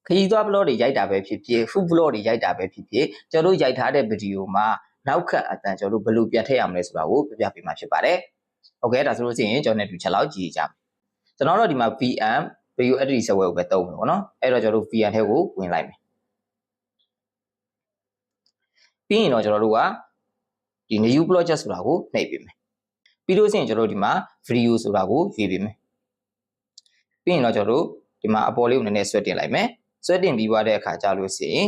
ခရီးသွား blog တွေရိုက်တာပဲဖြစ်ဖြစ် food blog တွေရိုက်တာပဲဖြစ်ဖြစ်ကျွန်တော်တို့ရိုက်ထားတဲ့ဗီဒီယိုမှာနောက်ခက်အတန်ကျွန်တော်တို့ဘယ်လိုပြန်ထည့်ရမလဲဆိုတာကိုပြပြပေးမှာဖြစ်ပါတယ်။ Okay ဒါဆိုလို့ရှိရင်ကျွန်တော်တို့ချက်လောက်ကြည့်ကြမယ်။ကျွန်တော်တို့ဒီမှာ VM video editing software ကိုပဲသုံးမယ်ပေါ့နော်။အဲ့တော့ကျွန်တော်တို့ VM ထဲကိုဝင်လိုက်မယ်။ပြီးရင်တော့ကျွန်တော်တို့ကဒီ new project ဆိုတာကိုနှိပ်ပေးမယ်။ပြီးလို့ရှိရင်ကျွန်တော်တို့ဒီမှာ video ဆိုတာကိုရွေးပေးမယ်။ပြီးရင်တော့ကျွန်တော်တို့ဒီမှာအပေါ်လေးကိုနည်းနည်းဆွဲတင်လိုက်မယ်။ဆွဲတင်ပြီးသွားတဲ့အခါကျလို့ရှိရင်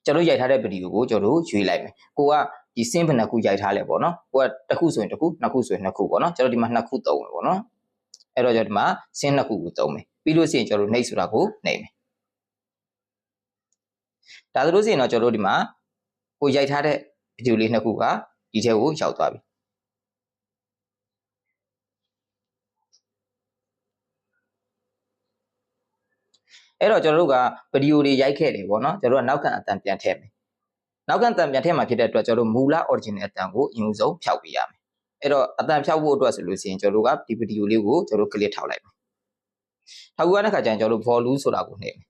ကျွန်တော်ရိုက်ထားတဲ့ဗီဒီယိုကိုကျွန်တော်တို့ရွေးလိုက်မယ်။ကိုကဒီစင်းဘယ်နှခုရိုက်ထားလဲပေါ့နော်။ကိုကတစ်ခုဆိုရင်တစ်ခုနှစ်ခုဆိုရင်နှစ်ခုပေါ့နော်။ကျွန်တော်ဒီမှာနှစ်ခုသုံးမယ်ပေါ့နော်။အဲ့တော့ကျွန်တော်ဒီမှာစင်းနှစ်ခုကိုသုံးမယ်။ပြီးလို့ရှိရင်ကျွန်တော်တို့နှိပ်ဆိုတာကိုနှိပ်မယ်။ဒါဆိုလို့ရှိရင်တော့ကျွန်တော်တို့ဒီမှာကိုရိုက်ထားတဲ့ဗီဒီယိုလေးနှစ်ခုကဒီထဲကိုရောက်သွားပြီ။အဲ့တော့ကျွန်တော်တို့ကဗီဒီယိုတွေရိုက်ခဲ့တယ်ပေါ့နော်ကျွန်တော်တို့ကနောက်ခံအတန်ပြန်ထည့်မယ်နောက်ခံအတန်ပြန်ထည့်မှာဖြစ်တဲ့အတွက်ကျွန်တော်တို့မူလ original အတန်ကိုအရင်ဆုံးဖြောက်ပေးရမယ်အဲ့တော့အတန်ဖြောက်ဖို့အတွက်ဆိုလို့ရှိရင်ကျွန်တော်တို့ကဒီဗီဒီယိုလေးကိုကျွန်တော်တို့ click ထောက်လိုက်မယ်ထောက်ပြီးတဲ့အခါကျရင်ကျွန်တော်တို့ volume ဆိုတာကိုနှိပ်မယ်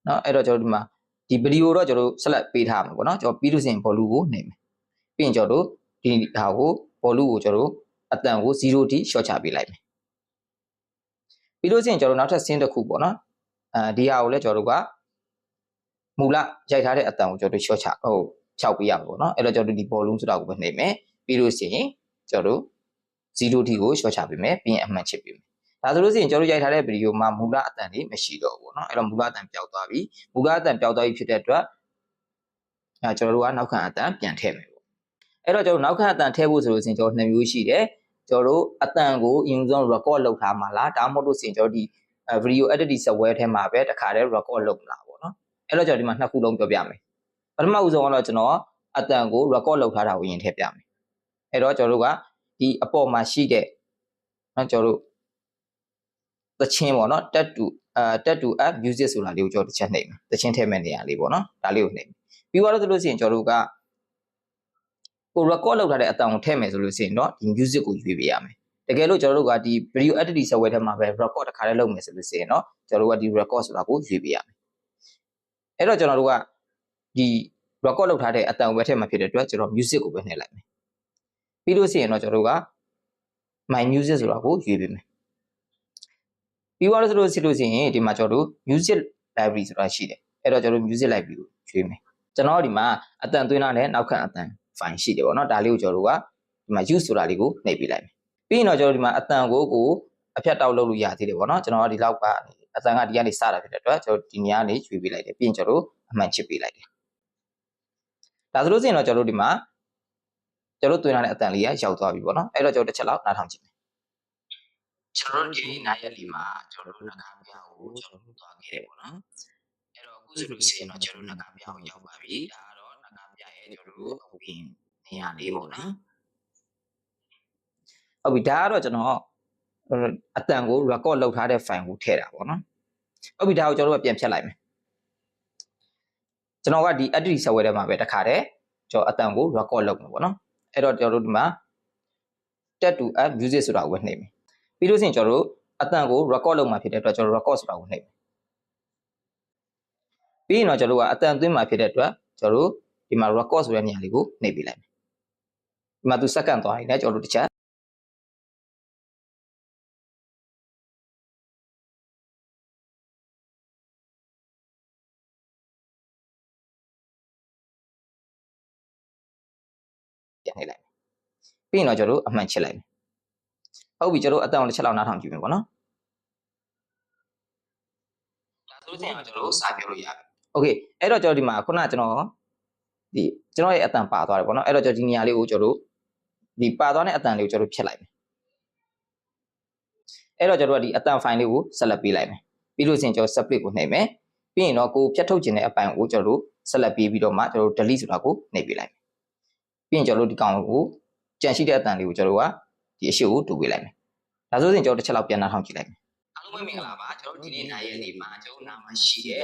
နော်အဲ့တော့ကျွန်တော်တို့ဒီမှာဒီဗီဒီယိုတော့ကျွန်တော်တို့ select ပေးထားမှာပေါ့နော်ကျွန်တော်ပြီးလို့ရှိရင် volume ကိုနှိပ်မယ်ပြီးရင်ကျွန်တော်တို့ဒီဟာကို volume ကိုကျွန်တော်တို့အတန်ကို0ထိ short ချပေးလိုက်မယ်ပြီးလို့ရှိရင်ကျွန်တော်တို့နောက်ထပ် scene တစ်ခုပေါ့နော်ဒီဟာကိုလည်းကျွန်တော်တို့ကမူလရိုက်ထားတဲ့အတန်ကိုကျွန်တော်တို့ short ချဖြောက်ပေးရမှာပေါ့နော်အဲ့တော့ကျွန်တော်တို့ဒီ volume ဆိုတာကိုပဲနှိပ်မယ်ပြီးလို့ရှိရင်ကျွန်တော်တို့0ထိကို short ချပေးမယ်ပြီးရင်အမှန်ချစ်ပေးမယ်ဒါဆိုလို့ရှိရင်ကျွန်တော်တို့ရိုက်ထားတဲ့ဗီဒီယိုမှာမူလအတန်လေးမရှိတော့ဘူးပေါ့နော်အဲ့တော့မူလအတန်ပျောက်သွားပြီမူလအတန်ပျောက်သွားပြီဖြစ်တဲ့အတွက်ကျွန်တော်တို့ကနောက်ခံအတန်ပြန်ထည့်မယ်ပေါ့အဲ့တော့ကျွန်တော်တို့နောက်ခံအတန်ထည့်ဖို့ဆိုလို့ရှိရင်ကျွန်တော်2မျိုးရှိတယ်ကျွန်တော်တို့အတန်ကိုအရင်ဆုံး record လုပ်ထားမှာလားဒါမှမဟုတ်လို့ရှိရင်ကျွန်တော်ဒီ video editing software ထဲမှာပဲတခါတည်း record လုပ်လာပေါ့နော်အဲ့တော့ကျွန်တော်ဒီမှာနှစ်ခုလုံးပြောပြမယ်ပထမဦးဆုံးကတော့ကျွန်တော်အတန်ကို record လုပ်ထားတာကိုရင်ထည့်ပြမယ်အဲ့တော့ကျွန်တော်တို့ကဒီအပေါ်မှာရှိတဲ့နော်ကျွန်တော်တို့သချင်းပေါ့နော် tet to app music ဆိုတာလေးကိုကျွန်တော်တစ်ချက်နှိပ်မယ်သချင်းထည့်မဲ့နေရာလေးပေါ့နော်ဒါလေးကိုနှိပ်ပြီးတော့ဆိုလို့ရှိရင်ကျွန်တော်တို့ကကို record လုပ်ထားတဲ့အတန်ကိုထည့်မယ်ဆိုလို့ရှိရင်တော့ဒီ music ကိုရွေးပေးရမယ်တကယ်လို့ကျွန်တော်တို့ကဒီ video editing software ထဲမှာပဲ record တစ်ခါတည်းလုပ်မယ်ဆိုလို့ရှိရင်တော့ကျွန်တော်တို့ကဒီ record ဆိုတာကိုရွေးပေးရမယ်အဲ့တော့ကျွန်တော်တို့ကဒီ record လုပ်ထားတဲ့အတန်ဝက်ထည့်မှာဖြစ်တဲ့အတွက်ကျွန်တော် music ကိုပဲနှိပ်လိုက်မယ်ပြီးလို့ရှိရင်တော့ကျွန်တော်တို့က my music ဆိုတာကိုရွေးပေးမယ်ပြီးသွားလို့ဆိုလို့ရှိရင်ဒီမှာကျွန်တော်တို့ music library ဆိုတာရှိတယ်အဲ့တော့ကျွန်တော်တို့ music library ကိုရွေးမယ်ကျွန်တော်ဒီမှာအတန်သွင်းထားတဲ့နောက်ခံအတန် file ရှိတယ်ပေါ့နော်ဒါလေးကိုကျွန်တော်တို့ကဒီမှာ use ဆိုတာလေးကိုနှိပ်ပေးလိုက်မယ်ပြီးရင်တော့ကျွန်တော်ဒီမှာအတန်ကိုအဖြတ်တောက်လုပ်လို့ရသေးတယ်ပေါ့နော်ကျွန်တော်ကဒီလောက်ကအတန်ကဒီကနေစတာဖြစ်တဲ့အတွက်ကျွန်တော်ဒီနေရာကနေရွေးပေးလိုက်တယ်ပြီးရင်ကျွန်တော်တို့အမှန်ချစ်ပေးလိုက်တယ်ဒါဆိုလို့ရှိရင်တော့ကျွန်တော်တို့ဒီမှာကျွန်တော်တို့သွင်းထားတဲ့အတန်လေးကရောက်သွားပြီပေါ့နော်အဲ့တော့ကျွန်တော်တစ်ချက်လောက်နားထောင်ကြည့်မယ်ကျွန်တော်တို့ဒီနိုင်ရက်လေးမှာကျွန်တော်တို့နှကားပြားကိုကျွန်တော်တို့သွားခဲ့တယ်ပေါ့နော်အဲ့တော့အခုဆိုလို့ရှိရင်တော့ကျွန်တော်တို့နှကားပြားကိုရောက်ပါပြီဒါကတော့နှကားပြားရဲ့ကျွန်တော်တို့အပြင်နေရာလေးပေါ့နော်ဟုတ်ပြီဒါကတော့ကျွန်တော်အတန်ကို record လုပ်ထားတဲ့ file ကိုထည့်တာပေါ့နော်ဟုတ်ပြီဒါကိုကျွန်တော်တို့ကပြန်ဖြတ်လိုက်မယ်ကျွန်တော်ကဒီ editing software ထဲမှာပဲတခါတည်းကျွန်တော်အတန်ကို record လုပ်မှာပေါ့နော်အဲ့တော့ကျွန်တော်တို့ဒီမှာ tet to app music ဆိုတာကိုပဲနှိပ်မယ်ပြီးလို့ရှိရင်ကျွန်တော်တို့အတန်ကို record လုပ်မှာဖြစ်တဲ့အတွက်ကျွန်တော် record ဆိုတာကိုနှိပ်မယ်ပြီးရင်တော့ကျွန်တော်တို့ကအတန်သွင်းမှာဖြစ်တဲ့အတွက်ကျွန်တော်တို့ဒီမှာ record ဆိုတဲ့နေရာလေးကိုနှိပ်ပေးလိုက်မယ်ဒီမှာသူစက္ကန့်သွားရင်လည်းကျွန်တော်တို့တစ်ချက်ပြန်နှိပ်လိုက်ပြီးရင်တော့ကျွန်တော်တို့အမှန်ချစ်လိုက်မယ်ဟုတ်ပြီကျွန်တော်တို့အတန်ကိုတစ်ချက်လောက်နားထောင်ကြည့်မယ်ပေါ့နော်ဒါဆိုရင်ကျွန်တော်တို့စာပြောလို့ရတယ်โอเคအဲ့တော့ကျွန်တော်ဒီမှာခုနကကျွန်တော်ရဲ့အတန်ပါသွားတယ်ပေါ့နော်အဲ့တော့ကျွန်တော်ဒီနေရာလေးကိုကျွန်တော်တို့ဒီပါသွားတဲ့အတန်လေးကိုကျွန်တော်တို့ဖြတ်လိုက်မယ်အဲ့တော့ကျွန်တော်တို့ကဒီအတန် file လေးကိုဆက်လက်ပေးလိုက်မယ်ပြီးလို့ရှိရင်ကျွန်တော် split ကိုနှိပ်မယ်ပြီးရင်တော့ကိုဖြတ်ထုတ်ခြင်းတဲ့အပိုင်းကိုကျွန်တော်တို့ဆက်လက်ပေးပြီးတော့မှကျွန်တော်တို့ delete ဆိုတာကိုနှိပ်ပေးလိုက်မယ်ပြီးရင်ကျွန်တော်တို့ဒီကောင်ကိုကြံရှိတဲ့အတန်လေးကိုကျွန်တော်တို့ကဒီအရှိကိုတူပေးလိုက်မယ်ဒါဆိုရင်ကျွန်တော်တစ်ချက်လောက်ပြန်နှားထောင်ကြည့်လိုက်မယ်အားလုံးပဲမင်္ဂလာပါကျွန်တော်ဒီနေ့နိုင်ရဲ့နေ့မှာကျွန်တော်နာမှာရှိတဲ့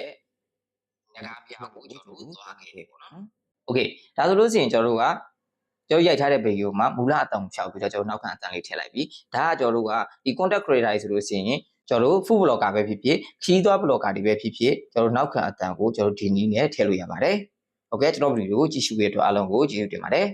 ငကားပြားကိုကျွန်တော်တို့သွားခဲ့တယ်ပေါ့နော်โอเคဒါဆိုလို့ရှိရင်ကျွန်တော်တို့ကကျွန်တော်ရိုက်ထားတဲ့ဗီဒီယိုမှာမူလအတန်ကိုဖြောက်ပြီးတော့ကျွန်တော်နောက်ခံအတန်လေးထည့်လိုက်ပြီဒါကကျွန်တော်တို့ကဒီ content creator ဆိုလို့ရှိရင် ကျွန်တော်တို့ food blogger ပဲဖြစ်ဖြစ်ခီးသွား blogger တွေပဲဖြစ်ဖြစ်ကျွန်တော်တို့နောက်ခံအတန်ကိုကျွန်တော်တို့ဒီနည်းနဲ့ထည့်လို့ရပါတယ်ဟုတ်ကဲ့ကျွန်တော်ဗီဒီယိုကိုကြည့်ရှုရတဲ့အတွက်အားလုံးကိုကျေးဇူးတင်ပါတယ်